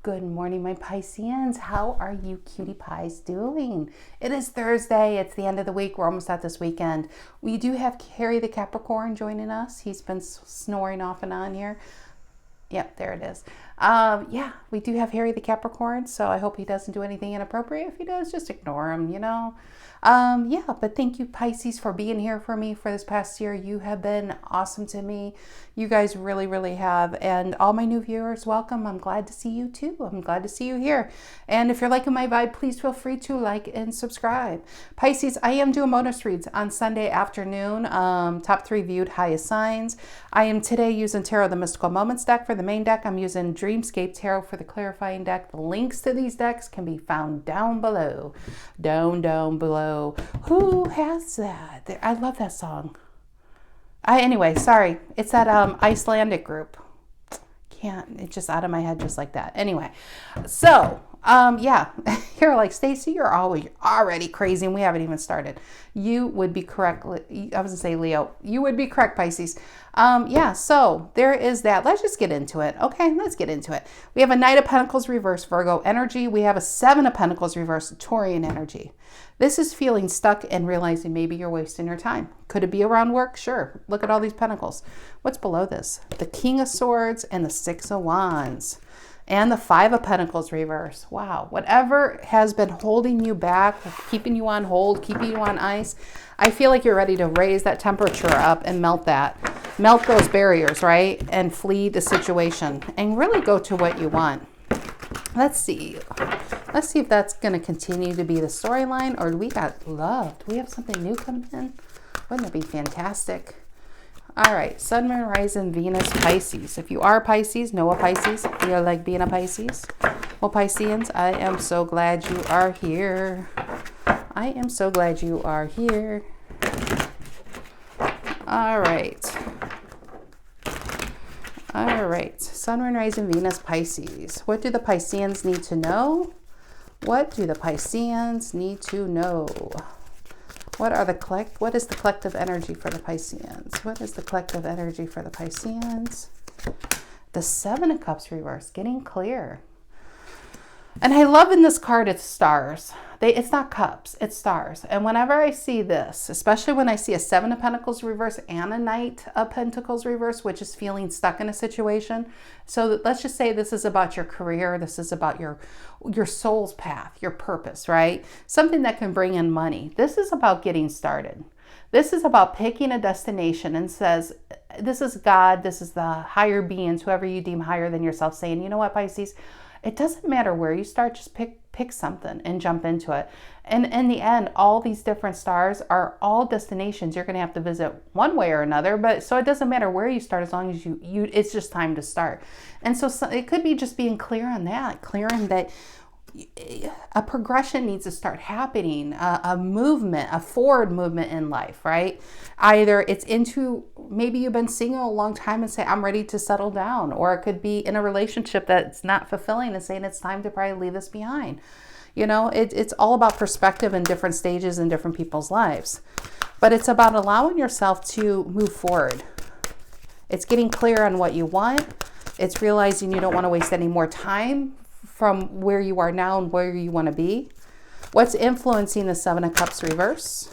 Good morning, my Pisceans. How are you cutie pies doing? It is Thursday. It's the end of the week. We're almost at this weekend. We do have Harry the Capricorn joining us. He's been snoring off and on here. Yep, there it is. Yeah, we do have Harry the Capricorn, so I hope he doesn't do anything inappropriate. If he does, just ignore him, you know. Yeah, but thank you, Pisces, for being here for me for this past year. You have been awesome to me. You guys really, really have. And all my new viewers, welcome. I'm glad to see you too. I'm glad to see you here. And if you're liking my vibe, please feel free to like and subscribe. Pisces, I am doing bonus reads on Sunday afternoon. Top 3 viewed highest signs. I am today using Tarot the Mystical Moments deck for the main deck. I'm using Dreamscape Tarot for the clarifying deck. The links to these decks can be found down below. Down below. Who has that? I love that song. Anyway, sorry. It's that Icelandic group. It's just out of my head just like that. Anyway, so yeah, you're like, Stacy, you're already crazy and we haven't even started. You would be correct. I was gonna say Leo. You would be correct, Pisces. Yeah, so there is that. Let's just get into it. Okay, let's get into it. We have a Knight of Pentacles reverse Virgo energy. We have a 7 of Pentacles reverse Taurian energy. This is feeling stuck and realizing maybe you're wasting your time. Could it be around work? Sure. Look at all these pentacles. What's below this? The King of Swords and the 6 of Wands. And the 5 of Pentacles reverse. Wow. Whatever has been holding you back, keeping you on hold, keeping you on ice, I feel like you're ready to raise that temperature up and melt those barriers, right? And flee the situation and really go to what you want. Let's see if that's going to continue to be the storyline, or we got love. Do we have something new coming in? Wouldn't that be fantastic? All right, Sun, Moon, Rising, Venus, Pisces. If you are Pisces, know a Pisces. If you like being a Pisces. Well, Pisceans, I am so glad you are here. I am so glad you are here. All right. All right, Sun, Moon, Rising, Venus, Pisces. What do the Pisceans need to know? What do the Pisceans need to know? What is the collective energy for the Pisceans? What is the collective energy for the Pisceans? The 7 of Cups reverse, getting clear. And I love in this card, it's stars. It's not cups, it's stars. And whenever I see this, especially when I see a 7 of Pentacles reverse and a Knight of Pentacles reverse, which is feeling stuck in a situation. So let's just say this is about your career. This is about your soul's path, your purpose, right? Something that can bring in money. This is about getting started. This is about picking a destination and says, this is God, this is the higher beings, whoever you deem higher than yourself, saying, you know what, Pisces? It doesn't matter where you start, just pick something and jump into it. And in the end, all these different stars are all destinations you're going to have to visit one way or another. But so it doesn't matter where you start as long as it's just time to start. And so it could be just being clear on that, clearing that a progression needs to start happening, a movement, a forward movement in life, right? Either it's into, maybe you've been single a long time and say, I'm ready to settle down. Or it could be in a relationship that's not fulfilling and saying it's time to probably leave this behind. You know, it's all about perspective in different stages in different people's lives. But it's about allowing yourself to move forward. It's getting clear on what you want. It's realizing you don't want to waste any more time from where you are now and where you want to be. What's influencing the 7 of Cups reverse?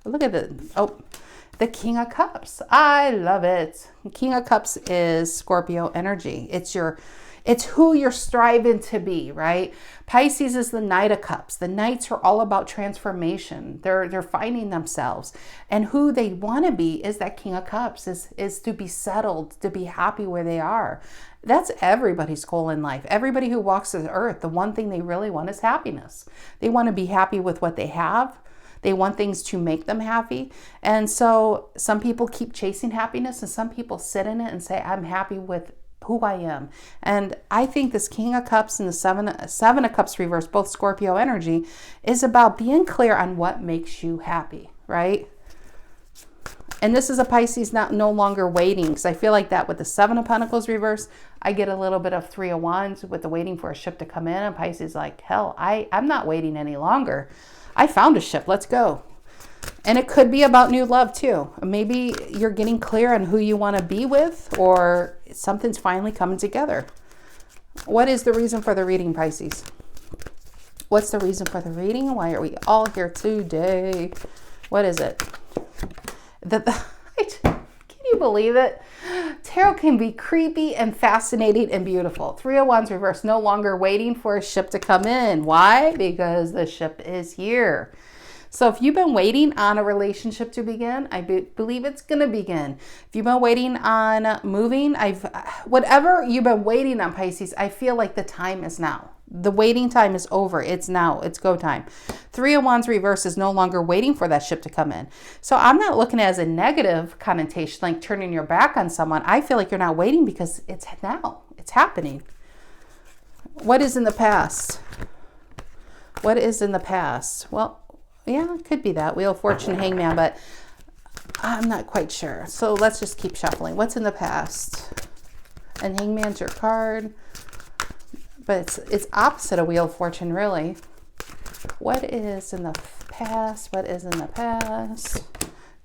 Look at the King of Cups. I love it. The King of Cups is Scorpio energy. It's who you're striving to be, right? Pisces is the Knight of Cups. The Knights are all about transformation. They're finding themselves. And who they want to be is that King of Cups, is to be settled, to be happy where they are. That's everybody's goal in life. Everybody who walks the earth, the one thing they really want is happiness. They want to be happy with what they have. They want things to make them happy. And so some people keep chasing happiness and some people sit in it and say, I'm happy with who I am. And I think this King of Cups and the 7 of Cups reverse, both Scorpio energy, is about being clear on what makes you happy, right? And this is a Pisces no longer waiting, because I feel like that with the 7 of Pentacles reverse, I get a little bit of 3 of Wands with the waiting for a ship to come in. And Pisces like, hell, I'm not waiting any longer. I found a ship. Let's go. And it could be about new love too. Maybe you're getting clear on who you want to be with, or something's finally coming together. What is the reason for the reading, Pisces? What's the reason for the reading? Why are we all here today? What is it? Can you believe it? Tarot can be creepy and fascinating and beautiful. Three of Wands reverse, no longer waiting for a ship to come in. Why? Because the ship is here. So if you've been waiting on a relationship to begin, I believe it's going to begin. If you've been waiting on moving, whatever you've been waiting on, Pisces, I feel like the time is now. The waiting time is over. It's now. It's go time. Three of Wands reverse is no longer waiting for that ship to come in. So I'm not looking at it as a negative connotation, like turning your back on someone. I feel like you're not waiting because it's now. It's happening. What is in the past? What is in the past? Well, yeah, it could be that. Wheel of Fortune, Hangman, but I'm not quite sure. So let's just keep shuffling. What's in the past? And Hangman's your card. But it's opposite of Wheel of Fortune, really. What is in the past? What is in the past?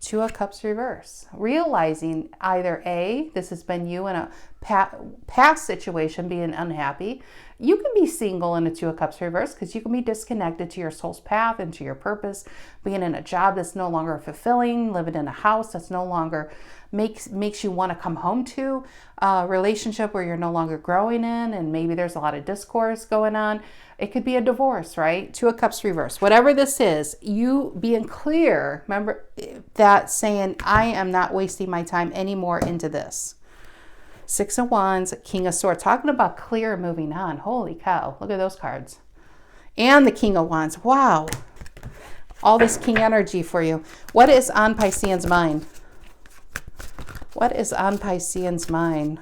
Two of Cups reverse. Realizing either A, this has been you in a past situation being unhappy. You can be single in a Two of Cups reverse because you can be disconnected to your soul's path and to your purpose, being in a job that's no longer fulfilling, living in a house that's no longer makes you want to come home to, a relationship where you're no longer growing in, and maybe there's a lot of discourse going on. It could be a divorce, right? Two of Cups reverse. Whatever this is, you being clear, remember that saying, I am not wasting my time anymore into this. Six of Wands, King of Swords, talking about clear and moving on. Holy cow, look at those cards. And the King of Wands, wow. All this King energy for you. What is on Piscean's mind? What is on Piscean's mind?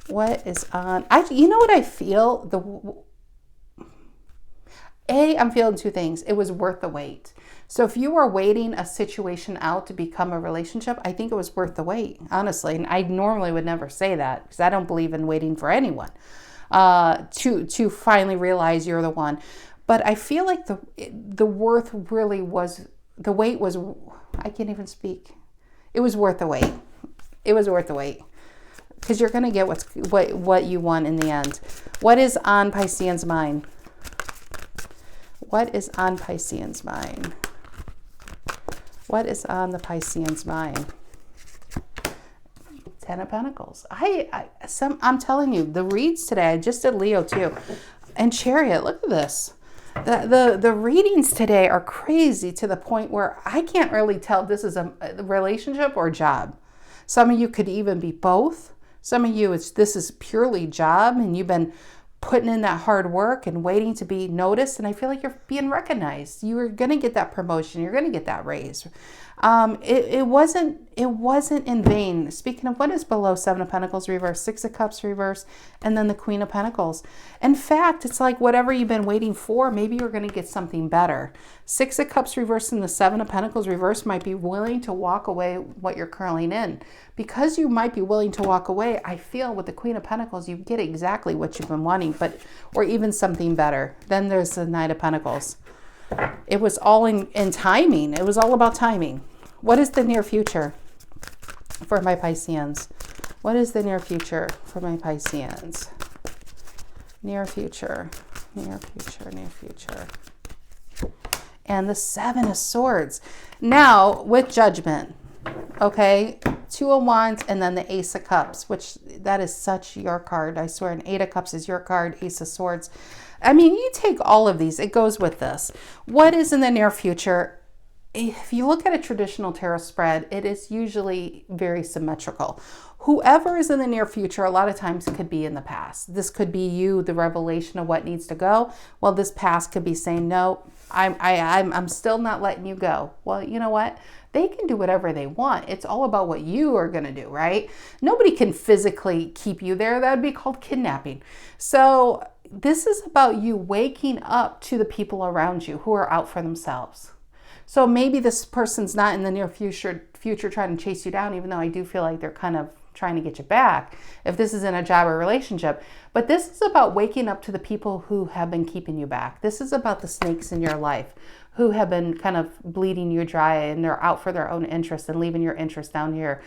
What is on? You know what I feel? I'm feeling two things. It was worth the wait. So if you were waiting a situation out to become a relationship, I think it was worth the wait, honestly. And I normally would never say that because I don't believe in waiting for anyone to finally realize you're the one. But I feel like the worth really was, the wait was, I can't even speak. It was worth the wait. It was worth the wait. Because you're going to get what you want in the end. What is on Piscean's mind? What is on Piscean's mind? What is on the Piscean's mind? Ten of Pentacles. I'm telling you, the reads today, I just did Leo too. And Chariot, look at this. The readings today are crazy to the point where I can't really tell if this is a relationship or job. Some of you could even be both. Some of you, this is purely job and you've been putting in that hard work and waiting to be noticed. And I feel like you're being recognized. You are going to get that promotion. You're going to get that raise. It wasn't in vain. Speaking of, what is below Seven of Pentacles reverse, Six of Cups reverse, and then the Queen of Pentacles. In fact, it's like whatever you've been waiting for, maybe you're going to get something better. Six of Cups reverse and the Seven of Pentacles reverse might be willing to walk away what you're currently in. Because you might be willing to walk away, I feel with the Queen of Pentacles, you get exactly what you've been wanting, or even something better. Then there's the Knight of Pentacles. It was all in timing. It was all about timing. What is the near future for my Pisceans? What is the near future for my Pisceans? Near future, near future, near future. And the Seven of Swords. Now, with Judgment, okay, Two of Wands and then the Ace of Cups, which that is such your card. I swear, an Eight of Cups is your card, Ace of Swords. I mean, you take all of these. It goes with this. What is in the near future? If you look at a traditional tarot spread, it is usually very symmetrical. Whoever is in the near future, a lot of times could be in the past. This could be you, the revelation of what needs to go. Well, this past could be saying, no, I'm still not letting you go. Well, you know what? They can do whatever they want. It's all about what you are going to do, right? Nobody can physically keep you there. That would be called kidnapping. So this is about you waking up to the people around you who are out for themselves. So maybe this person's not in the near future trying to chase you down, even though I do feel like they're kind of trying to get you back if this is in a job or relationship. But this is about waking up to the people who have been keeping you back. This is about the snakes in your life who have been kind of bleeding you dry and they're out for their own interest and leaving your interest down here.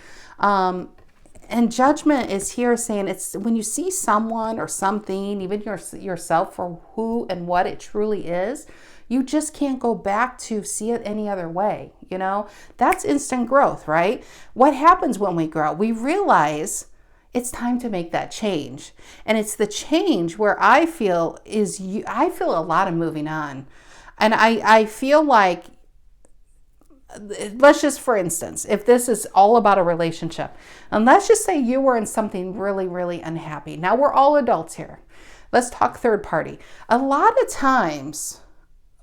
And Judgment is here saying it's when you see someone or something, even yourself for who and what it truly is, you just can't go back to see it any other way. You know, that's instant growth, right? What happens when we grow? We realize it's time to make that change. And it's the change where I feel I feel a lot of moving on. And I feel like, let's just, for instance, if this is all about a relationship, and let's just say you were in something really, really unhappy. Now we're all adults here. Let's talk third party. A lot of times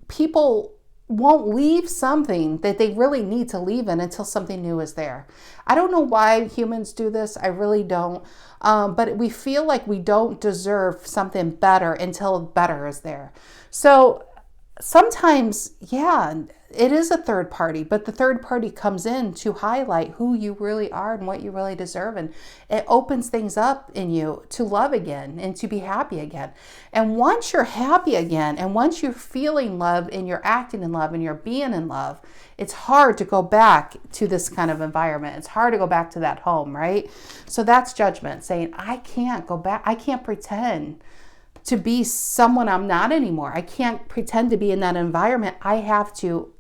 people won't leave something that they really need to leave in until something new is there. I don't know why humans do this. I really don't. But we feel like we don't deserve something better until better is there. So sometimes, yeah, it is a third party, but the third party comes in to highlight who you really are and what you really deserve. And it opens things up in you to love again and to be happy again. And once you're happy again, and once you're feeling love and you're acting in love and you're being in love, it's hard to go back to this kind of environment. It's hard to go back to that home, right? So that's Judgment saying, I can't go back. I can't pretend to be someone I'm not anymore. I can't pretend to be in that environment. I have to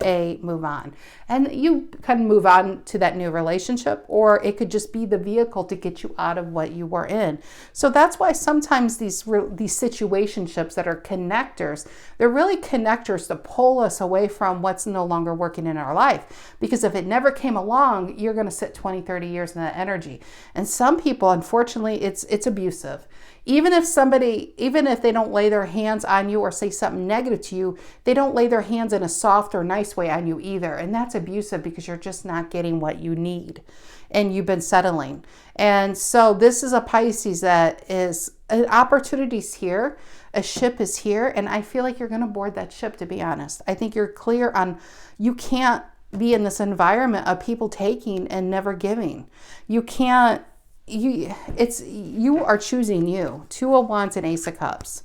move on. And you can move on to that new relationship, or it could just be the vehicle to get you out of what you were in. So that's why sometimes these situationships that are connectors, they're really connectors to pull us away from what's no longer working in our life. Because if it never came along, you're going to sit 20, 30 years in that energy. And some people, unfortunately, it's abusive. Even if they don't lay their hands on you or say something negative to you, they don't lay their hands in a soft or nice way on you either. And that's abusive because you're just not getting what you need and you've been settling. And so this is a Pisces that is an opportunity's here. A ship is here. And I feel like you're going to board that ship, to be honest. I think you're clear on you can't be in this environment of people taking and never giving. You can't. You are choosing you. 2 of Wands and Ace of Cups.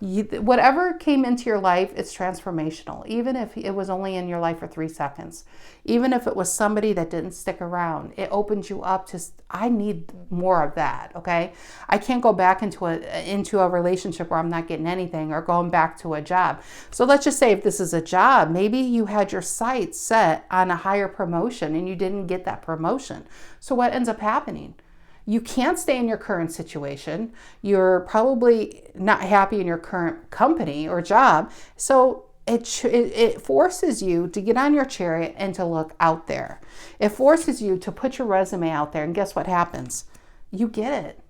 Whatever came into your life, it's transformational. Even if it was only in your life for 3 seconds. Even if it was somebody that didn't stick around. It opened you up to, I need more of that, okay? I can't go back into a relationship where I'm not getting anything, or going back to a job. So let's just say if this is a job, maybe you had your sights set on a higher promotion and you didn't get that promotion. So what ends up happening? You can't stay in your current situation. You're probably not happy in your current company or job. So it forces you to get on your chariot and to look out there. It forces you to put your resume out there. And guess what happens? You get it.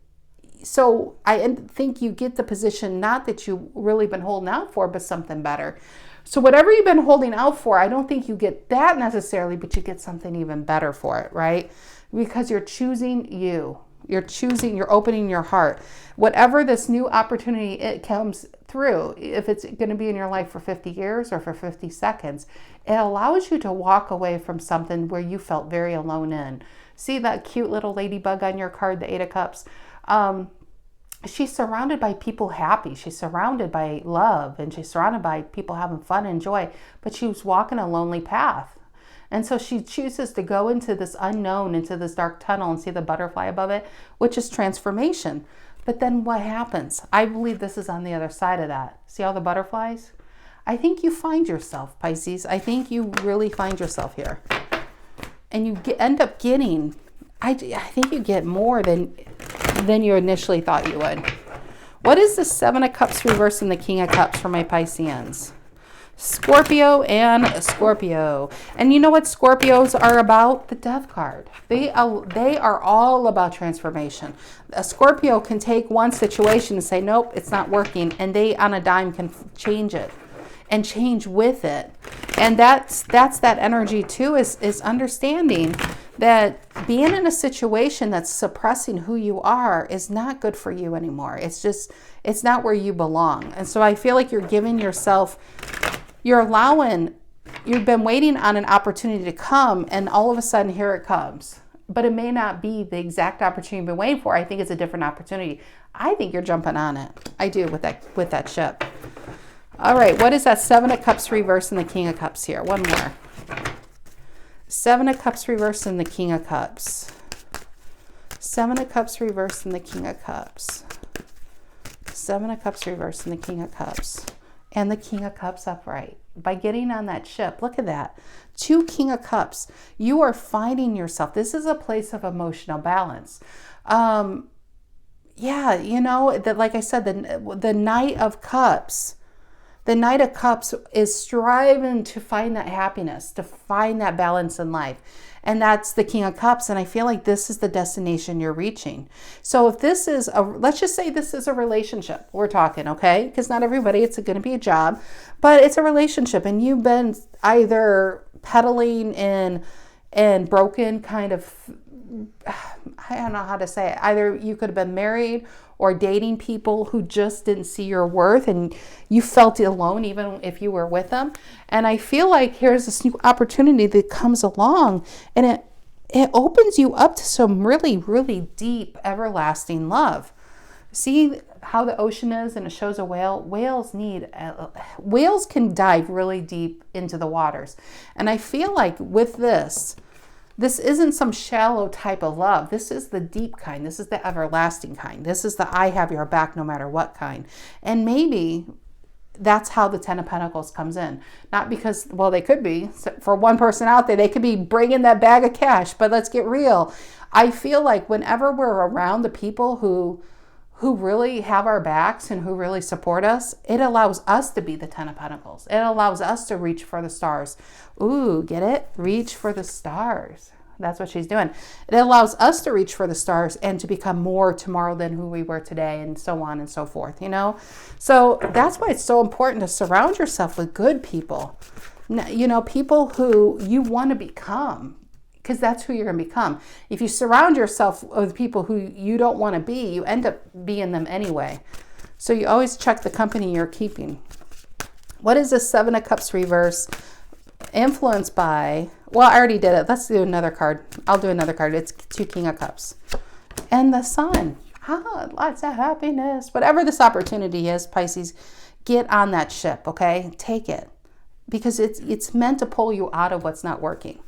So I think you get the position, not that you've really been holding out for, but something better. So whatever you've been holding out for, I don't think you get that necessarily, but you get something even better for it, right? Because you're choosing you. You're opening your heart. Whatever this new opportunity it comes through, if it's going to be in your life for 50 years or for 50 seconds, it allows you to walk away from something where you felt very alone in. See that cute little ladybug on your card, the 8 of Cups? She's surrounded by people happy. She's surrounded by love, and she's surrounded by people having fun and joy, but she was walking a lonely path. And so she chooses to go into this unknown, into this dark tunnel, and see the butterfly above it, which is transformation. But then what happens? I believe this is on the other side of that. See all the butterflies? I think you find yourself, Pisces. I think you really find yourself here. And you end up getting, I think you get more than you initially thought you would. What is the 7 of Cups reversed and the King of Cups for my Pisceans? Scorpio and Scorpio. And you know what Scorpios are about? The Death card. They are all about transformation. A Scorpio can take one situation and say, nope, it's not working. And they on a dime can change it and change with it. And that's that energy too, is understanding that being in a situation that's suppressing who you are is not good for you anymore. It's not where you belong. And so I feel like you're giving yourself, you've been waiting on an opportunity to come, and all of a sudden here it comes. But it may not be the exact opportunity you've been waiting for. I think it's a different opportunity. I think you're jumping on it. I do with that ship. All right, what is that 7 of Cups reversed and the King of Cups here? One more. 7 of Cups reversed and the King of Cups. Seven of Cups reversed and the King of Cups. Seven of Cups reversed and the King of Cups. And the King of Cups upright. By getting on that ship, look at that. 2 King of Cups. You are finding yourself. This is a place of emotional balance. Yeah, you know, that, like I said, the Knight of Cups. The Knight of Cups is striving to find that happiness, to find that balance in life. And that's the King of Cups. And I feel like this is the destination you're reaching. So if this is let's just say this is a relationship we're talking, okay? Because not everybody, it's going to be a job, but it's a relationship. And you've been either pedaling in broken kind of, I don't know how to say it. Either you could have been married or dating people who just didn't see your worth and you felt alone even if you were with them. And I feel like here's this new opportunity that comes along and it opens you up to some really, really deep, everlasting love. See how the ocean is and it shows a whale? Whales can dive really deep into the waters. And I feel like with this isn't some shallow type of love. This is the deep kind. This is the everlasting kind. This is the I have your back no matter what kind. And maybe that's how the 10 of Pentacles comes in. Not because, well, they could be. For one person out there, they could be bringing that bag of cash. But let's get real. I feel like whenever we're around the people who really have our backs and who really support us, it allows us to be the 10 of Pentacles. It allows us to reach for the stars. Ooh, get it? Reach for the stars. That's what she's doing. It allows us to reach for the stars and to become more tomorrow than who we were today and so on and so forth, you know? So that's why it's so important to surround yourself with good people. You know, people who you want to become. Because that's who you're going to become. If you surround yourself with people who you don't want to be, you end up being them anyway. So you always check the company you're keeping. What is this 7 of Cups reverse? Influenced by, well, I already did it. Let's do another card. I'll do another card. It's 2 King of Cups. And the Sun. Lots of happiness. Whatever this opportunity is, Pisces, get on that ship, okay? Take it. Because it's meant to pull you out of what's not working.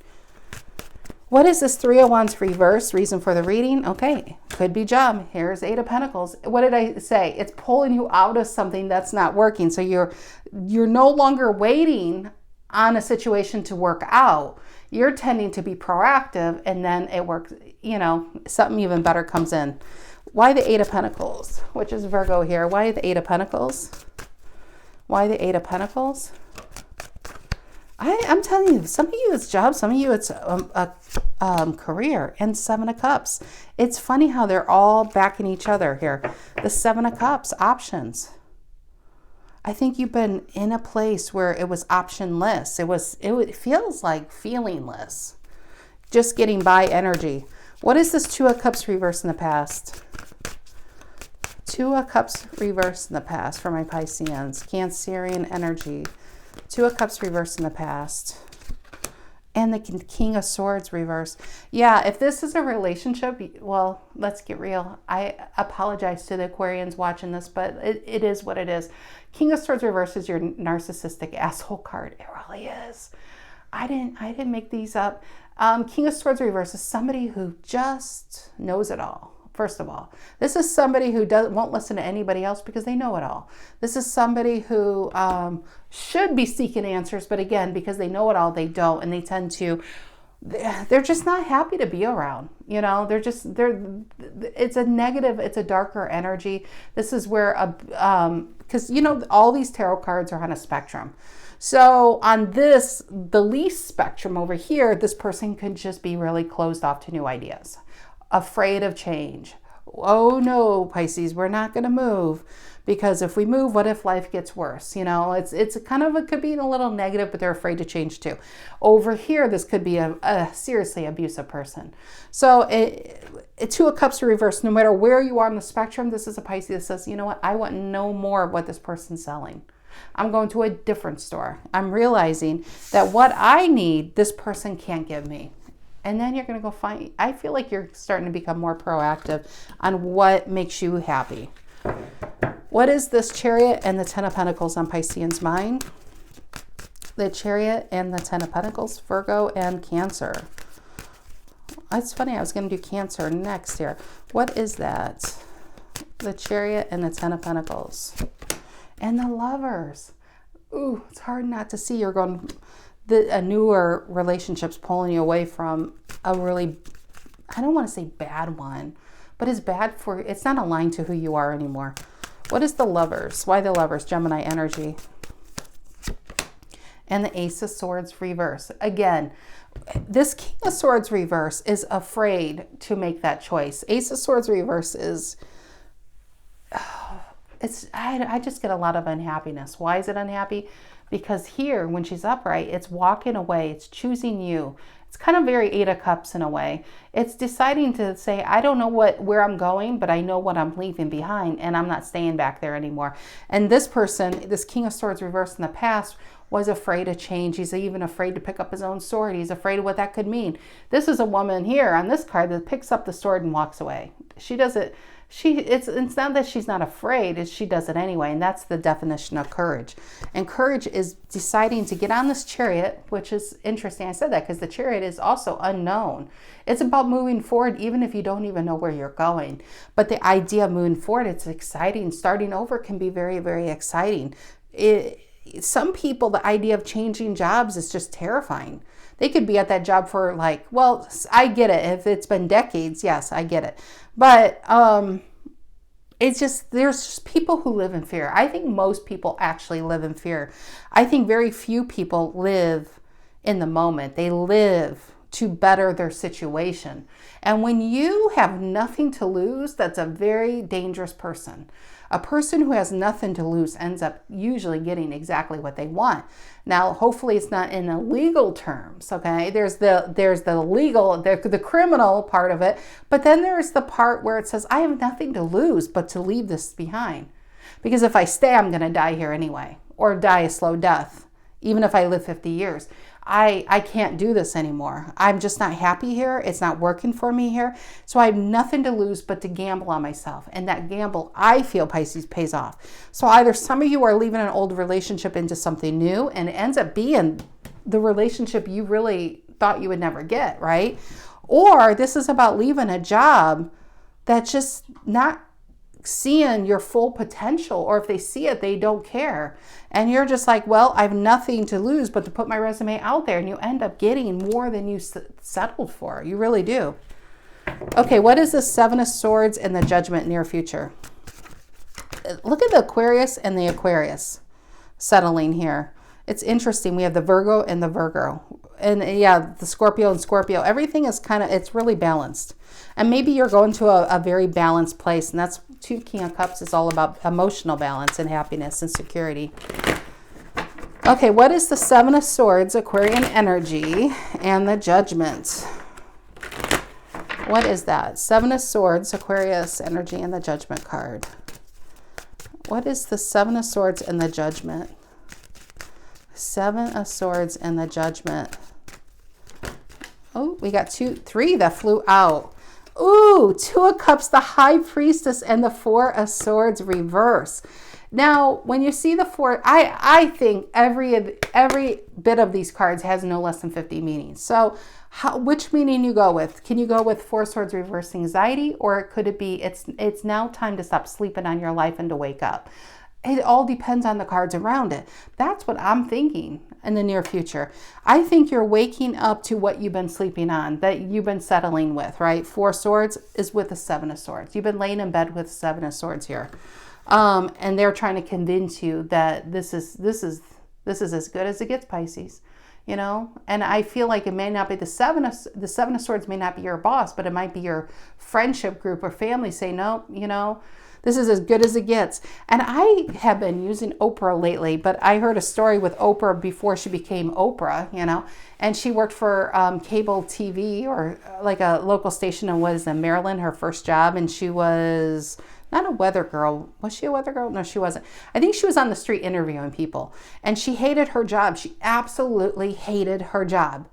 What is this 3 of Wands reverse? Reason for the reading? Okay, could be job. Here's 8 of Pentacles. What did I say? It's pulling you out of something that's not working. So you're no longer waiting on a situation to work out. You're tending to be proactive and then it works, you know, something even better comes in. Why the 8 of Pentacles? Which is Virgo here. Why the 8 of Pentacles? Why the 8 of Pentacles? I'm telling you, some of you it's job, some of you it's a career, and 7 of Cups. It's funny how they're all backing each other here. The 7 of Cups, options. I think you've been in a place where it was optionless. It feels like feelingless. Just getting by energy. What is this 2 of Cups reverse in the past? 2 of Cups reverse in the past for my Pisceans. Cancerian energy. 2 of Cups reversed in the past. And the King of Swords reversed. Yeah, if this is a relationship, well, let's get real. I apologize to the Aquarians watching this, but it is what it is. King of Swords reversed is your narcissistic asshole card. It really is. I didn't make these up. King of Swords reversed is somebody who just knows it all. First of all, this is somebody who won't listen to anybody else because they know it all. This is somebody who should be seeking answers, but again, because they know it all, they don't, and they tend to. They're just not happy to be around. You know, it's a negative. It's a darker energy. This is where because you know all these tarot cards are on a spectrum. So on the least spectrum over here, this person could just be really closed off to new ideas. Afraid of change. Oh no, Pisces, we're not going to move because if we move, what if life gets worse? You know, it's kind of, it could be a little negative, but they're afraid to change too. Over here, this could be a seriously abusive person. So 2 of Cups reverse, no matter where you are on the spectrum, this is a Pisces that says, you know what, I want no more of what this person's selling. I'm going to a different store. I'm realizing that what I need, this person can't give me. And then you're going to go find, I feel like you're starting to become more proactive on what makes you happy. What is this Chariot and the 10 of Pentacles on Piscean's mind? The Chariot and the 10 of Pentacles, Virgo and Cancer. It's funny, I was going to do Cancer next here. What is that? The Chariot and the Ten of Pentacles. And the Lovers. Ooh, it's hard not to see. You're going, a newer relationship's pulling you away from a really, I don't want to say bad one, but it's bad for, it's not aligned to who you are anymore. What is the Lovers? Why the Lovers? Gemini energy. And the Ace of Swords reverse. Again, this King of Swords reverse is afraid to make that choice. Ace of Swords reverse is, I just get a lot of unhappiness. Why is it unhappy? Because here, when she's upright, it's walking away. It's choosing you. It's kind of very Eight of Cups in a way. It's deciding to say, I don't know where I'm going, but I know what I'm leaving behind, and I'm not staying back there anymore. And this person, this King of Swords reversed in the past, was afraid of change. He's even afraid to pick up his own sword. He's afraid of what that could mean. This is a woman here on this card that picks up the sword and walks away. She does it. It's not that she's not afraid, it's she does it anyway, and that's the definition of courage. And courage is deciding to get on this chariot, which is interesting. I said that because the chariot is also unknown. It's about moving forward even if you don't even know where you're going. But the idea of moving forward, it's exciting. Starting over can be very, very exciting. Some people, the idea of changing jobs is just terrifying. They could be at that job for like, well, I get it. If it's been decades, yes, I get it. But it's just, there's just people who live in fear. I think most people actually live in fear. I think very few people live in the moment. They live to better their situation. And when you have nothing to lose, that's a very dangerous person. A person who has nothing to lose ends up usually getting exactly what they want. Now, hopefully it's not in illegal terms, okay? There's the legal, the criminal part of it, but then there's the part where it says, I have nothing to lose but to leave this behind. Because if I stay, I'm going to die here anyway, or die a slow death, even if I live 50 years. I can't do this anymore. I'm just not happy here. It's not working for me here. So I have nothing to lose but to gamble on myself. And that gamble, I feel, Pisces, pays off. So either some of you are leaving an old relationship into something new, and it ends up being the relationship you really thought you would never get, right? Or this is about leaving a job that's just not seeing your full potential, or if they see it, they don't care. And you're just like, well, I have nothing to lose but to put my resume out there, and you end up getting more than you settled for. You really do. Okay, what is the Seven of Swords and the Judgment near future? Look at the Aquarius and the Aquarius settling here. It's interesting. We have the Virgo and the Virgo. And yeah, the Scorpio and Scorpio. Everything is kind of, it's really balanced. And maybe you're going to a very balanced place. And that's two King of Cups is all about emotional balance and happiness and security. Okay, what is the Seven of Swords, Aquarian energy, and the Judgment? What is that? Seven of Swords, Aquarius energy, and the Judgment card. What is the Seven of Swords and the Judgment? Seven of Swords and the Judgment. Oh, we got three that flew out. Ooh, Two of Cups, the High Priestess, and the Four of Swords reverse. Now, when you see the four, I think every bit of these cards has no less than 50 meanings. So which meaning you go with? Can you go with Four Swords reverse anxiety, or could it be it's now time to stop sleeping on your life and to wake up? It all depends on the cards around it. That's what I'm thinking in the near future. I think you're waking up to what you've been sleeping on, that you've been settling with, right? Four Swords is with the Seven of Swords. You've been laying in bed with Seven of Swords here. And they're trying to convince you that this is as good as it gets, Pisces. You know, and I feel like it may not be the Seven of Swords may not be your boss, but it might be your friendship group or family say, no, you know, this is as good as it gets. And I have been using Oprah lately, but I heard a story with Oprah before she became Oprah, you know, and she worked for cable TV or like a local station and was in Maryland, her first job. And she was not a weather girl. Was she a weather girl? No, she wasn't. I think she was on the street interviewing people, and she hated her job. She absolutely hated her job.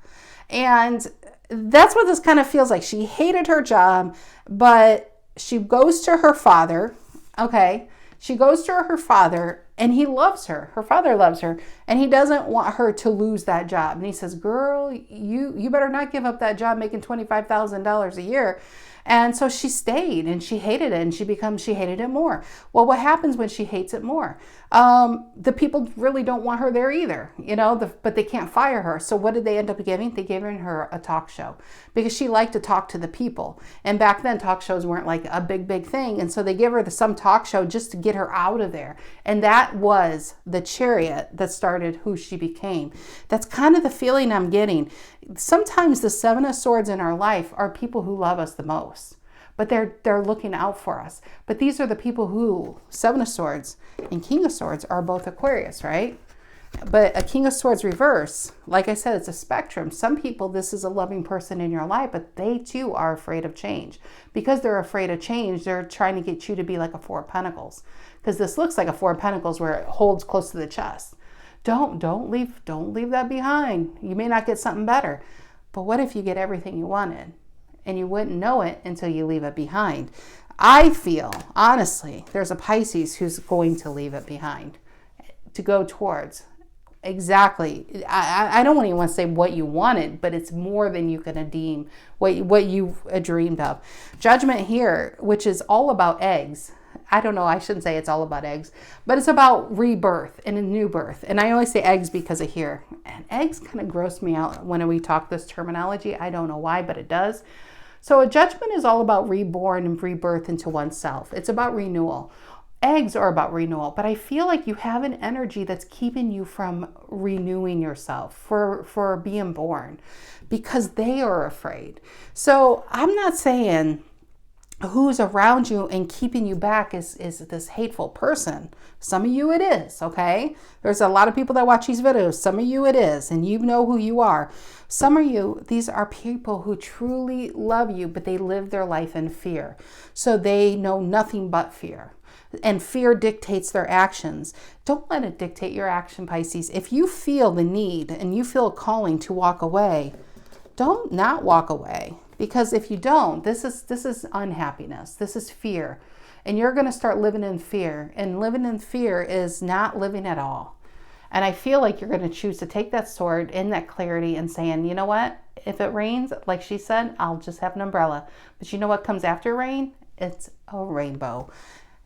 And that's what this kind of feels like. She hated her job, but she goes to her father. Okay. She goes to her father and he loves her. Her father loves her, and he doesn't want her to lose that job. And he says, girl, you better not give up that job making $25,000 a year. And so she stayed, and she hated it, and she hated it more. Well, what happens when she hates it more? The people really don't want her there either, but they can't fire her. So what did they end up giving? They gave her a talk show because she liked to talk to the people. And back then, talk shows weren't like a big thing. And so they give her some talk show just to get her out of there. And that was the chariot that started who she became. That's kind of the feeling I'm getting. Sometimes the Seven of Swords in our life are people who love us the most, but they're looking out for us. But these are the people who, Seven of Swords and King of Swords, are both Aquarius, right? But a King of Swords reverse, like I said, it's a spectrum. Some people, this is a loving person in your life, but they too are afraid of change. Because they're afraid of change, they're trying to get you to be like a Four of Pentacles. Because this looks like a Four of Pentacles where it holds close to the chest. Don't leave that behind. You may not get something better. But what if you get everything you wanted? And you wouldn't know it until you leave it behind. I feel, honestly, there's a Pisces who's going to leave it behind to go towards. Exactly. I don't even want to say what you wanted, but it's more than you can deem what you dreamed of. Judgment here, which is all about eggs. I don't know, I shouldn't say it's all about eggs, but it's about rebirth and a new birth. And I always say eggs because of here. And eggs kind of gross me out when we talk this terminology. I don't know why, but it does. So a judgment is all about reborn and rebirth into oneself. It's about renewal. Eggs are about renewal, but I feel like you have an energy that's keeping you from renewing yourself for being born because they are afraid. So I'm not saying who's around you and keeping you back is this hateful person. Some of you it is, okay? There's a lot of people that watch these videos. Some of you it is, and you know who you are. Some of you, these are people who truly love you, but they live their life in fear. So they know nothing but fear. And fear dictates their actions. Don't let it dictate your action, Pisces. If you feel the need and you feel a calling to walk away, don't not walk away. Because if you don't, this is unhappiness. This is fear. And you're going to start living in fear. And living in fear is not living at all. And I feel like you're going to choose to take that sword in that clarity and saying, you know what? If it rains, like she said, I'll just have an umbrella. But you know what comes after rain? It's a rainbow.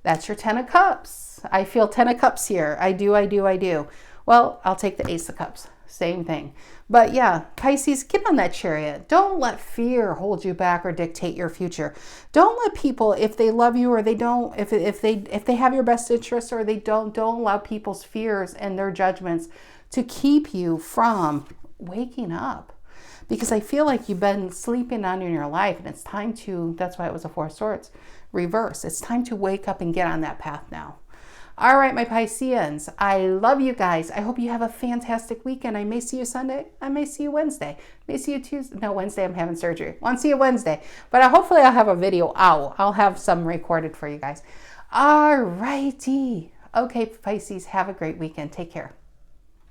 That's your 10 of Cups. I feel 10 of Cups here. I do. Well, I'll take the Ace of Cups. Same thing. But yeah, Pisces, get on that chariot. Don't let fear hold you back or dictate your future. Don't let people, if they love you or they don't, if they have your best interest or they don't allow people's fears and their judgments to keep you from waking up. Because I feel like you've been sleeping on in your life, and it's time to, that's why it was a Four of Swords, reverse. It's time to wake up and get on that path now. All right, my Pisceans, I love you guys. I hope you have a fantastic weekend. I may see you Sunday. I may see you Wednesday. I may see you Tuesday. No, Wednesday I'm having surgery. I want to see you Wednesday. But hopefully I'll have a video out. I'll have some recorded for you guys. All righty. Okay, Pisces, have a great weekend. Take care.